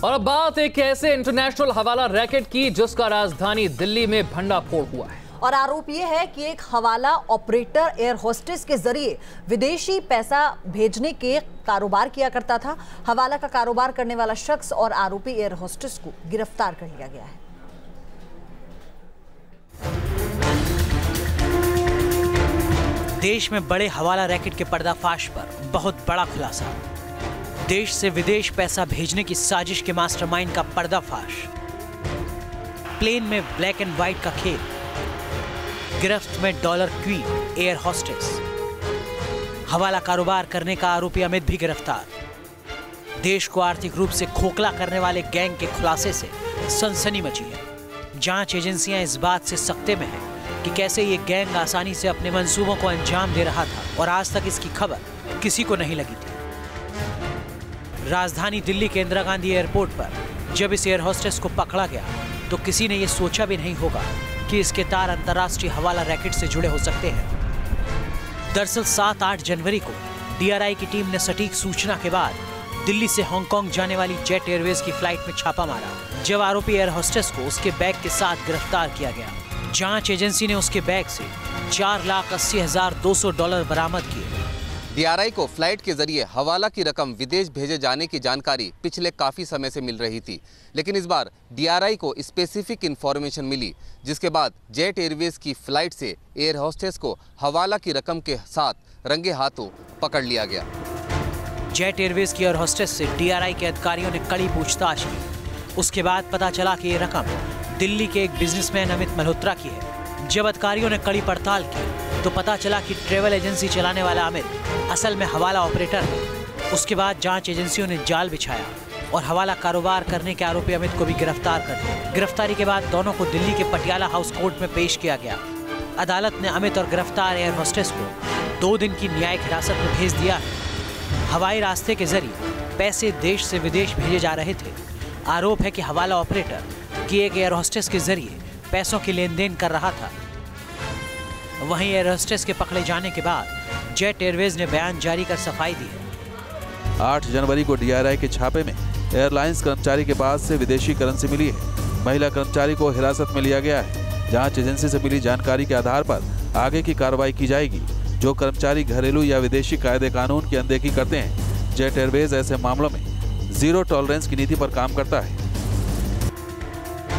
और अब बात एक ऐसे इंटरनेशनल हवाला रैकेट की जिसका राजधानी दिल्ली में भंडाफोड़ हुआ है। और आरोप यह है कि एक हवाला ऑपरेटर एयर होस्टेस के जरिए विदेशी पैसा भेजने के कारोबार किया करता था। हवाला का कारोबार करने वाला शख्स और आरोपी एयर होस्टेस को गिरफ्तार कर लिया गया है। देश में बड़े हवाला रैकेट के पर्दाफाश पर बहुत बड़ा खुलासा। देश से विदेश पैसा भेजने की साजिश के मास्टरमाइंड का पर्दाफाश। प्लेन में ब्लैक एंड व्हाइट का खेल। गिरफ्त में डॉलर क्वीन एयर होस्टेस। हवाला कारोबार करने का आरोपी अमित भी गिरफ्तार। देश को आर्थिक रूप से खोखला करने वाले गैंग के खुलासे से सनसनी मची है। जांच एजेंसियां इस बात से सख्ते में हैं कि कैसे ये गैंग आसानी से अपने मंसूबों को अंजाम दे रहा था और आज तक इसकी खबर किसी को नहीं लगी थी। राजधानी दिल्ली के इंदिरा गांधी एयरपोर्ट पर जब इस एयर होस्टेस को पकड़ा गया तो किसी ने यह सोचा भी नहीं होगा कि इसके तार अंतर्राष्ट्रीय हवाला रैकेट से जुड़े हो सकते हैं। दरअसल 7-8 जनवरी को डीआरआई की टीम ने सटीक सूचना के बाद दिल्ली से हांगकांग जाने वाली जेट एयरवेज की फ्लाइट में छापा मारा, जब आरोपी एयर होस्टेस को उसके बैग के साथ गिरफ्तार किया गया। जांच एजेंसी ने उसके बैग से $4,80,200 बरामद किए। डीआरआई को फ्लाइट के जरिए हवाला की रकम विदेश भेजे जाने की जानकारी पिछले काफी समय से मिल रही थी, लेकिन इस बार डीआरआई को स्पेसिफिक इंफॉर्मेशन मिली, जिसके बाद जेट एयरवेज की फ्लाइट से एयर होस्टेस को हवाला की रकम के साथ रंगे हाथों पकड़ लिया गया। जेट एयरवेज की एयर होस्टेस से डीआरआई के अधिकारियों ने कड़ी पूछताछ की। उसके बाद पता चला कि ये रकम दिल्ली के एक बिजनेसमैन अमित मल्होत्रा की है। जब अधिकारियों ने कड़ी पड़ताल की तो पता चला कि ट्रेवल एजेंसी चलाने वाला अमित असल में हवाला ऑपरेटर है। उसके बाद जांच एजेंसियों ने जाल बिछाया और हवाला कारोबार करने के आरोपी अमित को भी गिरफ्तार कर लिया। गिरफ्तारी के बाद दोनों को दिल्ली के पटियाला हाउस कोर्ट में पेश किया गया। अदालत ने अमित और गिरफ्तार एयर होस्टेस को 2 दिन की न्यायिक हिरासत में भेज दिया है। हवाई रास्ते के जरिए पैसे देश से विदेश भेजे जा रहे थे। आरोप है कि हवाला ऑपरेटर की एक एयर होस्टेस के जरिए पैसों की लेन देन कर रहा था। वहीं एयर होस्टेस के पकड़े जाने के बाद जेट एयरवेज ने बयान जारी कर सफाई दी है। 8 जनवरी को डीआरआई के छापे में एयरलाइंस कर्मचारी के पास से विदेशी करेंसी मिली है। महिला कर्मचारी को हिरासत में लिया गया है। जांच एजेंसी से मिली जानकारी के आधार पर आगे की कार्रवाई की जाएगी। जो कर्मचारी घरेलू या विदेशी कायदे कानून की अनदेखी करते हैं, जेट एयरवेज ऐसे मामलों में जीरो टॉलरेंस की नीति पर काम करता है।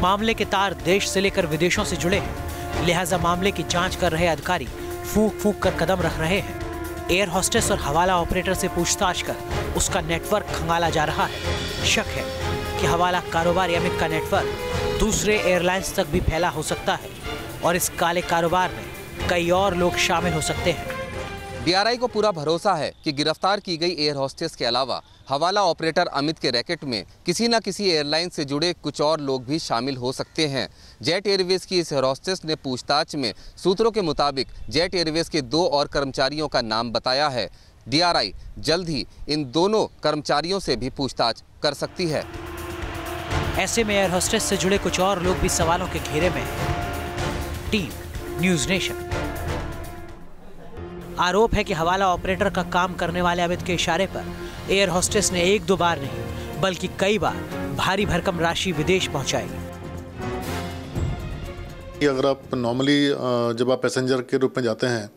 मामले के तार देश से लेकर विदेशों से जुड़े हैं, लिहाजा मामले की जांच कर रहे अधिकारी फूंक फूंक कर कदम रख रहे हैं। एयर होस्टेस और हवाला ऑपरेटर से पूछताछ कर उसका नेटवर्क खंगाला जा रहा है। शक है कि हवाला कारोबारी अमित का नेटवर्क दूसरे एयरलाइंस तक भी फैला हो सकता है और इस काले कारोबार में कई और लोग शामिल हो सकते हैं। डीआरआई को पूरा भरोसा है कि गिरफ्तार की गई एयर होस्टेस के अलावा हवाला ऑपरेटर अमित के रैकेट में किसी न किसी एयरलाइन से जुड़े कुछ और लोग भी शामिल हो सकते हैं। जेट एयरवेज की इस एयर होस्टेस ने पूछताछ में सूत्रों के मुताबिक जेट एयरवेज के 2 और कर्मचारियों का नाम बताया है। डीआरआई जल्द ही इन दोनों कर्मचारियों से भी पूछताछ कर सकती है। ऐसे में एयर होस्टेस से जुड़े कुछ और लोग भी सवालों के घेरे में हैं। Team news nation. आरोप है कि हवाला ऑपरेटर का काम करने वाले अमित के इशारे पर एयर होस्टेस ने 1-2 बार नहीं बल्कि कई बार भारी भरकम राशि विदेश पहुंचाई। अगर आप नॉर्मली जब आप पैसेंजर के रूप में जाते हैं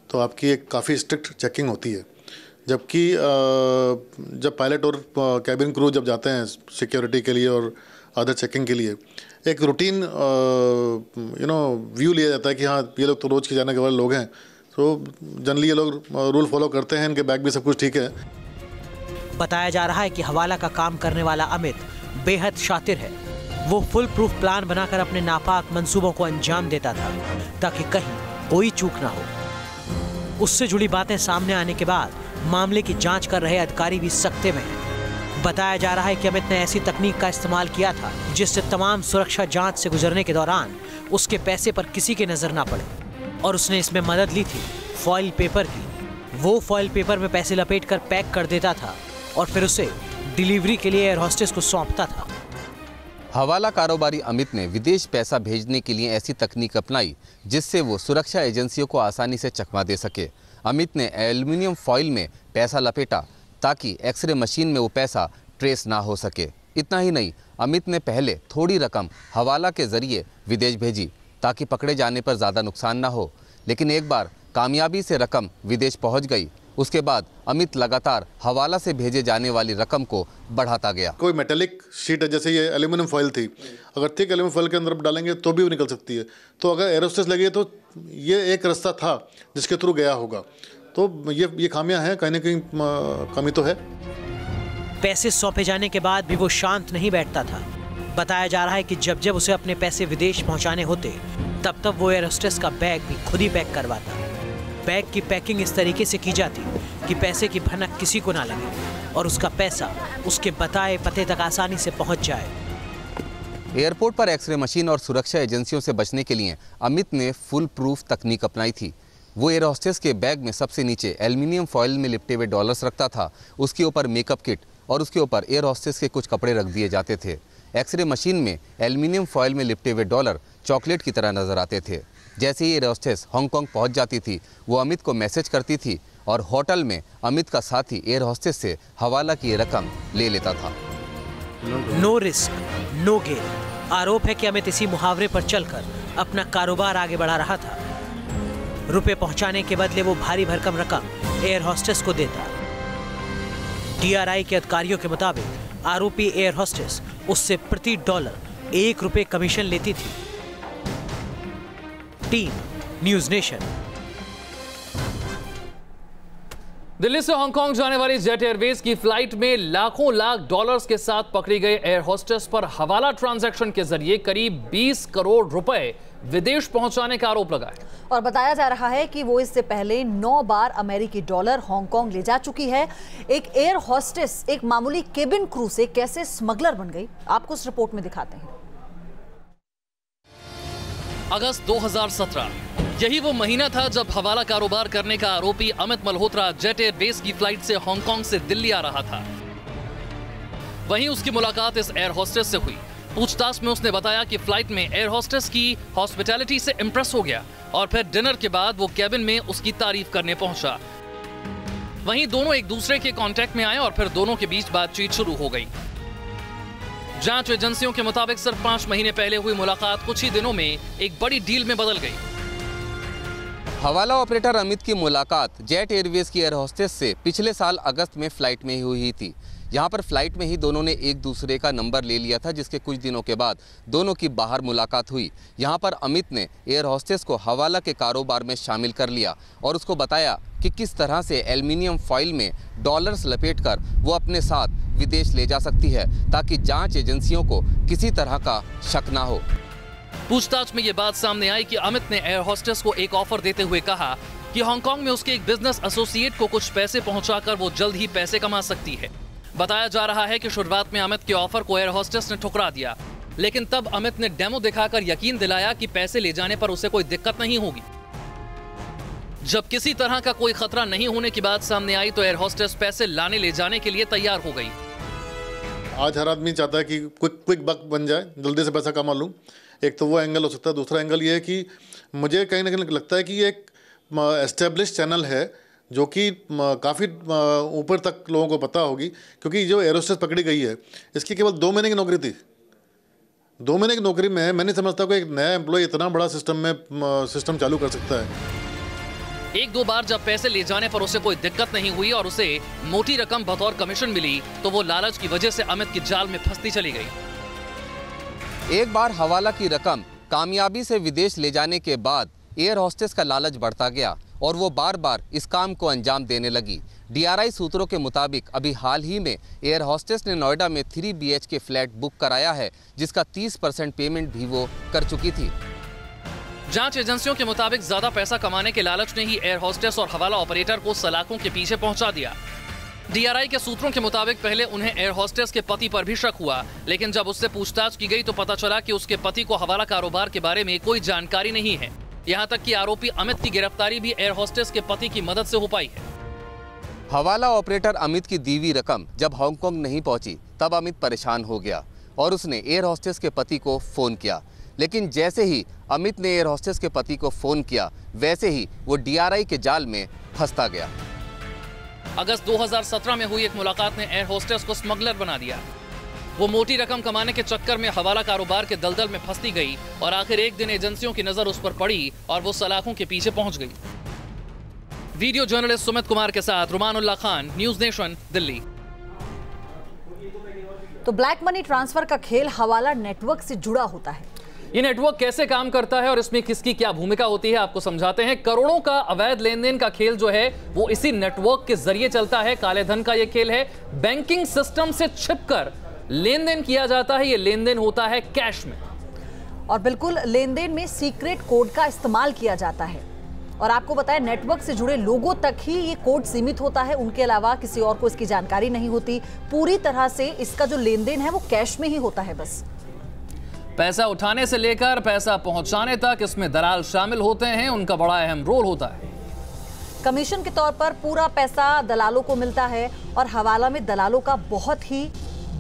तो आपकी एक काफ़ी स्ट्रिक्ट चेकिंग होती है, जबकि जब पायलट और कैबिन क्रू जब जाते हैं सिक्योरिटी के लिए और अदर चेकिंग के लिए, एक रूटीन व्यू लिया जाता है कि हाँ ये लोग तो रोज़ के जाने के वाले लोग हैं, तो जनरली ये लोग रूल फॉलो करते हैं, इनके बैग भी सब कुछ ठीक है। बताया जा रहा है कि हवाला का काम करने वाला अमित बेहद शातिर है। वो फुल प्रूफ प्लान बनाकर अपने नापाक मंसूबों को अंजाम देता था ताकि कहीं कोई चूक ना हो। उससे जुड़ी बातें सामने आने के बाद मामले की जांच कर रहे अधिकारी भी सख्ते में हैं। बताया जा रहा है कि अमित ने ऐसी तकनीक का इस्तेमाल किया था जिससे तमाम सुरक्षा जांच से गुजरने के दौरान उसके पैसे पर किसी की नजर ना पड़े, और उसने इसमें मदद ली थी फॉइल पेपर की। वो फॉइल पेपर में पैसे लपेटकर पैक कर देता था और फिर उसे डिलीवरी के लिए एयर होस्टेस को सौंपता था। हवाला कारोबारी अमित ने विदेश पैसा भेजने के लिए ऐसी तकनीक अपनाई जिससे वो सुरक्षा एजेंसियों को आसानी से चकमा दे सके। अमित ने एल्युमिनियम फॉइल में पैसा लपेटा ताकि एक्सरे मशीन में वो पैसा ट्रेस ना हो सके। इतना ही नहीं, अमित ने पहले थोड़ी रकम हवाला के जरिए विदेश भेजी ताकि पकड़े जाने पर ज़्यादा नुकसान ना हो। लेकिन एक बार कामयाबी से रकम विदेश पहुंच गई, उसके बाद अमित लगातार हवाला से भेजे जाने वाली रकम को बढ़ाता गया। कोई मेटेलिक शीट है, जैसे ये एल्यूमिनियम फॉइल थी, अगर थिक एल्यूमिनियम फॉइल के अंदर डालेंगे तो भी वो निकल सकती है। तो अगर एयर होस्टेस लगी है तो ये एक रास्ता था जिसके थ्रू गया होगा। तो ये खामियां हैं, कहीं ना कहीं कमी तो है। पैसे सौंपे जाने के बाद भी वो शांत नहीं बैठता था। बताया जा रहा है कि जब जब उसे अपने पैसे विदेश पहुंचाने होते तब तब वो एयर होस्टेस का बैग भी खुद ही पैक करवाता। बैग की पैकिंग इस तरीके से की जाती कि पैसे की भनक किसी को ना लगे और उसका पैसा उसके बताए पते तक आसानी से पहुंच जाए। एयरपोर्ट पर एक्सरे मशीन और सुरक्षा एजेंसियों से बचने के लिए अमित ने फुल प्रूफ तकनीक अपनाई थी। वो एयर होस्टेस के बैग में सबसे नीचे एल्युमिनियम फॉइल में लिपटे हुए डॉलर्स रखता था, उसके ऊपर मेकअप किट और उसके ऊपर एयर होस्टेस के कुछ कपड़े रख दिए जाते थे। एक्सरे मशीन में एल्युमिनियम फॉइल में लिपटे हुए डॉलर चॉकलेट की तरह नजर आते थे। जैसे ही एयर होस्टेस हांगकांग पहुंच जाती थी, वो अमित को मैसेज करती थी और होटल में अमित का साथी एयर होस्टेस से हवाला की रकम ले लेता था। No risk no gain. आरोप है कि अमित इसी मुहावरे पर चलकर अपना कारोबार आगे बढ़ा रहा था। रुपए पहुंचाने के बदले वो भारी भरकम रकम एयर होस्टेस को देता। डीआरआई के अधिकारियों के मुताबिक आरोपी एयर होस्टेस उससे प्रति डॉलर 1 रुपए कमीशन लेती थी। Team news nation. दिल्ली से हांगकांग जाने वाली जेट एयरवेज की फ्लाइट में लाखों लाख डॉलर्स के साथ पकड़ी गई एयर होस्टेस पर हवाला ट्रांजैक्शन के जरिए करीब 20 करोड़ रुपए विदेश पहुंचाने का आरोप लगा है। और बताया जा रहा है कि वो इससे पहले 9 बार अमेरिकी डॉलर हांगकांग ले जा चुकी है। एक एयर होस्टेस एक मामूली केबिन क्रू से कैसे स्मगलर बन गई, आपको इस रिपोर्ट में दिखाते हैं। अगस्त 2017 यही वो महीना था जब हवाला कारोबार करने का आरोपी अमित मल्होत्रा जेट एयरवेज की फ्लाइट से हांगकांग से दिल्ली आ रहा था। वहीं उसकी मुलाकात इस एयर होस्टेस से हुई। पूछताछ में उसने बताया कि फ्लाइट में एयर होस्टेस की हॉस्पिटैलिटी से इंप्रेस हो गया और फिर डिनर के बाद वो केबिन में उसकी तारीफ करने पहुंचा। वहीं दोनों एक दूसरे के कांटेक्ट में आए और फिर दोनों के बीच बातचीत शुरू हो गई। जांच एजेंसियों के मुताबिक सिर्फ 5 महीने पहले हुई मुलाकात कुछ ही दिनों में एक बड़ी डील में बदल गई। हवाला ऑपरेटर अमित की मुलाकात जेट एयरवेज की एयर होस्टेस से पिछले साल अगस्त में फ्लाइट में ही हुई थी। यहाँ पर फ्लाइट में ही दोनों ने एक दूसरे का नंबर ले लिया था, जिसके कुछ दिनों के बाद दोनों की बाहर मुलाकात हुई। यहाँ पर अमित ने एयर होस्टेस को हवाला के कारोबार में शामिल कर लिया और उसको बताया कि किस तरह से एल्युमिनियम फॉइल में डॉलर्स लपेटकर वो अपने साथ विदेश ले जा सकती है ताकि जांच एजेंसियों को किसी तरह का शक ना हो। पूछताछ में ये बात सामने आई कि अमित ने एयर होस्टेस को एक ऑफर देते हुए कहा कि हांगकांग में उसके एक बिजनेस एसोसिएट को कुछ पैसे पहुंचाकर वो जल्द ही पैसे कमा सकती है। बताया जा रहा है कि शुरुआत में अमित के ऑफर को एयर होस्टेस ने ठुकरा दिया, लेकिन तब अमित ने डेमो दिखाकर यकीन दिलाया कि पैसे ले जाने पर उसे कोई दिक्कत नहीं होगी। जब किसी तरह का कोई खतरा नहीं होने की बात सामने आई तो एयर होस्टेस पैसे लाने ले जाने के लिए तैयार हो गई। आज हर आदमी चाहता है कि क्विक बक बन जाए, जल्दी से पैसा कमा लूँ। एक तो वो एंगल हो सकता है, दूसरा एंगल ये है कि मुझे कहीं ना कहीं लगता है कि ये एक एस्टेब्लिश चैनल है जो कि काफ़ी ऊपर तक लोगों को पता होगी, क्योंकि जो एयर होस्टेस पकड़ी गई है इसकी केवल 2 महीने की नौकरी थी। 2 महीने की नौकरी में मैं नहीं समझता कोई एक नया एम्प्लॉय इतना बड़ा सिस्टम चालू कर सकता है। 1-2 बार जब पैसे ले जाने पर उसे कोई दिक्कत नहीं हुई और उसे मोटी रकम बतौर कमीशन मिली तो वो लालच की वजह से अमित की जाल में फंसती चली गई। एक बार हवाला की रकम कामयाबी से विदेश ले जाने के बाद एयर होस्टेस का लालच बढ़ता गया और वो बार बार इस काम को अंजाम देने लगी। डीआरआई सूत्रों के मुताबिक अभी हाल ही में एयर होस्टेस ने नोएडा में 3 BHK फ्लैट बुक कराया है, जिसका 30% पेमेंट भी वो कर चुकी थी। जांच एजेंसियों के मुताबिक ज्यादा पैसा कमाने के लालच ने ही एयर होस्टेस और हवाला ऑपरेटर को सलाखों के पीछे पहुंचा दिया। डीआरआई के सूत्रों के मुताबिक पहले उन्हें एयर होस्टेस के पति पर भी शक हुआ, लेकिन जब उससे पूछताछ की गई तो पता चला कि उसके पति को हवाला कारोबार के बारे में कोई जानकारी नहीं है। यहाँ तक कि आरोपी अमित की गिरफ्तारी भी एयर होस्टेस के पति की मदद से हो पाई है। हवाला ऑपरेटर अमित की दी हुई रकम जब हांगकांग नहीं पहुंची तब अमित परेशान हो गया और उसने एयर होस्टेस के पति को फोन किया। लेकिन जैसे ही अमित ने एयर होस्टेस के पति को फोन किया, वैसे ही वो डीआरआई के जाल में फंसता गया। अगस्त 2017 में हुई एक मुलाकात ने एयर होस्टेस को स्मगलर बना दिया। वो मोटी रकम कमाने के चक्कर में हवाला कारोबार के दलदल में फंसती गई और आखिर एक दिन एजेंसियों की नजर उस पर पड़ी और वो सलाखों के पीछे पहुंच गई। वीडियो जर्नलिस्ट सुमित कुमार के साथ रुमानुल्लाह खान, न्यूज नेशन, दिल्ली। तो ब्लैक मनी ट्रांसफर का खेल हवाला नेटवर्क से जुड़ा होता है। ये नेटवर्क कैसे काम करता है और इसमें किसकी क्या भूमिका होती है, आपको समझाते हैं। करोड़ों का अवैध लेन देन का खेल जो है वो इसी नेटवर्क के जरिए चलता है। काले धन का ये खेल है, बैंकिंग सिस्टम से छिपकर लेन देन किया जाता है। ये लेन देन होता है कैश में, और बिल्कुल लेन देन में सीक्रेट कोड का इस्तेमाल किया जाता है। और आपको बताएं, नेटवर्क से जुड़े लोगों तक ही ये कोड सीमित होता है, उनके अलावा किसी और को इसकी जानकारी नहीं होती। पूरी तरह से इसका जो लेन देन है वो कैश में ही होता है। बस पैसा उठाने से लेकर पैसा पहुंचाने तक इसमें दलाल शामिल होते हैं, उनका बड़ा अहम रोल होता है। कमीशन के तौर पर पूरा पैसा दलालों को मिलता है और हवाला में दलालों का बहुत ही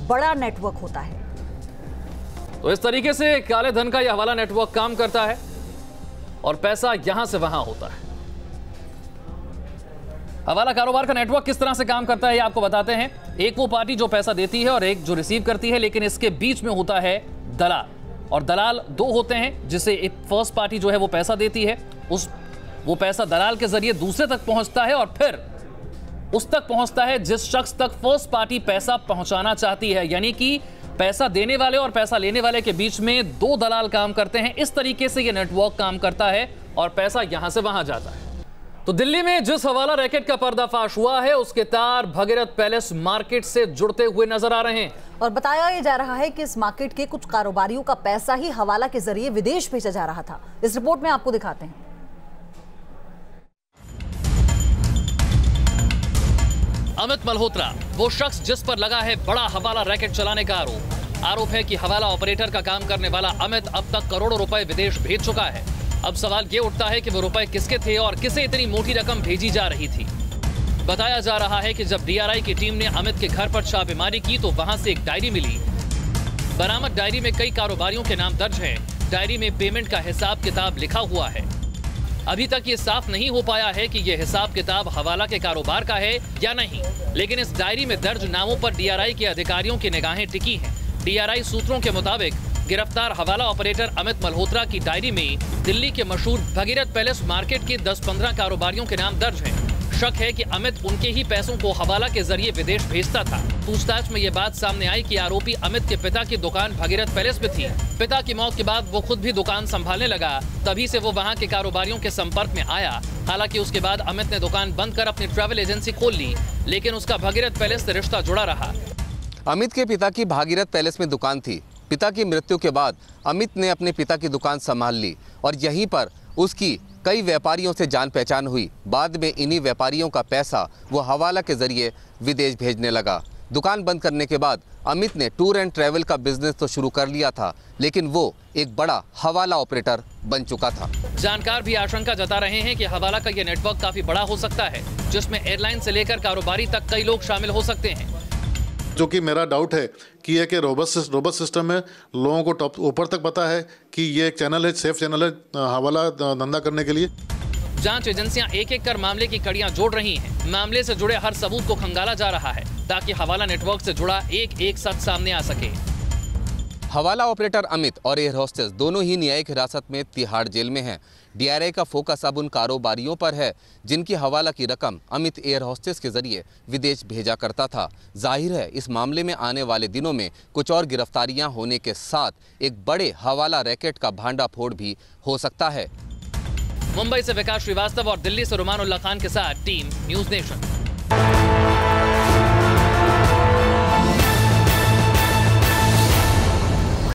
बड़ा नेटवर्क होता है। तो इस तरीके से काले धन का यह हवाला नेटवर्क काम करता है और पैसा यहां से वहां होता है। हवाला कारोबार का नेटवर्क किस तरह से काम करता है ये आपको बताते हैं। एक वो पार्टी जो पैसा देती है और एक जो रिसीव करती है, लेकिन इसके बीच में होता है दलाल। और दलाल दो होते हैं, जिसे एक फर्स्ट पार्टी जो है वो पैसा देती है, वो पैसा दलाल के जरिए दूसरे तक पहुंचता है और फिर उस तक पहुंचता है जिस शख्स तक फर्स्ट पार्टी पैसा पहुंचाना चाहती है। यानी कि पैसा देने वाले और पैसा लेने वाले के बीच में दो दलाल काम करते हैं। इस तरीके से यह नेटवर्क काम करता है और पैसा यहां से वहां जाता है। तो दिल्ली में जिस हवाला रैकेट का पर्दाफाश हुआ है उसके तार भगीरथ पैलेस मार्केट से जुड़ते हुए नजर आ रहे हैं। और बताया यह जा रहा है कि इस मार्केट के कुछ कारोबारियों का पैसा ही हवाला के जरिए विदेश भेजा जा रहा था। इस रिपोर्ट में आपको दिखाते हैं। अमित मल्होत्रा, वो शख्स जिस पर लगा है बड़ा हवाला रैकेट चलाने का आरोप है कि हवाला ऑपरेटर का काम करने वाला अमित अब तक करोड़ों रुपए विदेश भेज चुका है। अब सवाल ये उठता है कि वो रुपए किसके थे और किसे इतनी मोटी रकम भेजी जा रही थी। बताया जा रहा है कि जब डीआरआई की टीम ने अमित के घर पर छापेमारी की तो वहां से एक डायरी मिली। बरामद डायरी में कई कारोबारियों के नाम दर्ज हैं। डायरी में पेमेंट का हिसाब किताब लिखा हुआ है। अभी तक ये साफ नहीं हो पाया है कि ये हिसाब किताब हवाला के कारोबार का है या नहीं, लेकिन इस डायरी में दर्ज नामों पर डीआरआई के अधिकारियों की निगाहें टिकी हैं। डीआरआई सूत्रों के मुताबिक गिरफ्तार हवाला ऑपरेटर अमित मल्होत्रा की डायरी में दिल्ली के मशहूर भगीरथ पैलेस मार्केट के 10-15 कारोबारियों के नाम दर्ज हैं। शक है कि अमित उनके ही पैसों को हवाला के जरिए विदेश भेजता था। पूछताछ में ये बात सामने आई कि आरोपी अमित के पिता की दुकान भगीरथ पैलेस में थी। पिता की मौत के बाद वो खुद भी दुकान संभालने लगा, तभी से वो वहाँ के कारोबारियों के संपर्क में आया। हालांकि उसके बाद अमित ने दुकान बंद कर अपनी ट्रैवल एजेंसी खोल ली, लेकिन उसका भगीरथ पैलेस से रिश्ता जुड़ा रहा। अमित के पिता की भागीरथ पैलेस में दुकान थी। पिता की मृत्यु के बाद अमित ने अपने पिता की दुकान संभाल ली और यहीं पर उसकी कई व्यापारियों से जान पहचान हुई। बाद में इन्हीं व्यापारियों का पैसा वो हवाला के जरिए विदेश भेजने लगा। दुकान बंद करने के बाद अमित ने टूर एंड ट्रैवल का बिजनेस तो शुरू कर लिया था, लेकिन वो एक बड़ा हवाला ऑपरेटर बन चुका था। जानकार भी आशंका जता रहे हैं कि हवाला का ये नेटवर्क काफी बड़ा हो सकता है, जिसमें एयरलाइन से लेकर कारोबारी तक कई लोग शामिल हो सकते हैं। जो कि मेरा डाउट है कि ये कि रोबस्ट सिस्टम है, लोगों को टॉप ऊपर तक पता है कि ये एक चैनल है, सेफ चैनल है हवाला धंधा करने के लिए। जांच एजेंसियां एक एक कर मामले की कड़ियां जोड़ रही हैं। मामले से जुड़े हर सबूत को खंगाला जा रहा है ताकि हवाला नेटवर्क से जुड़ा एक सच सामने आ सके। हवाला ऑपरेटर अमित और एयर होस्टेस दोनों ही न्यायिक हिरासत में तिहाड़ जेल में हैं। डीआरआई का फोकस अब उन कारोबारियों पर है जिनकी हवाला की रकम अमित एयर होस्टेस के जरिए विदेश भेजा करता था। जाहिर है इस मामले में आने वाले दिनों में कुछ और गिरफ्तारियां होने के साथ एक बड़े हवाला रैकेट का भांडाफोड़ भी हो सकता है। मुंबई से विकास श्रीवास्तव और दिल्ली से रुमानुल्लाह खान के साथ टीम न्यूज नेशन।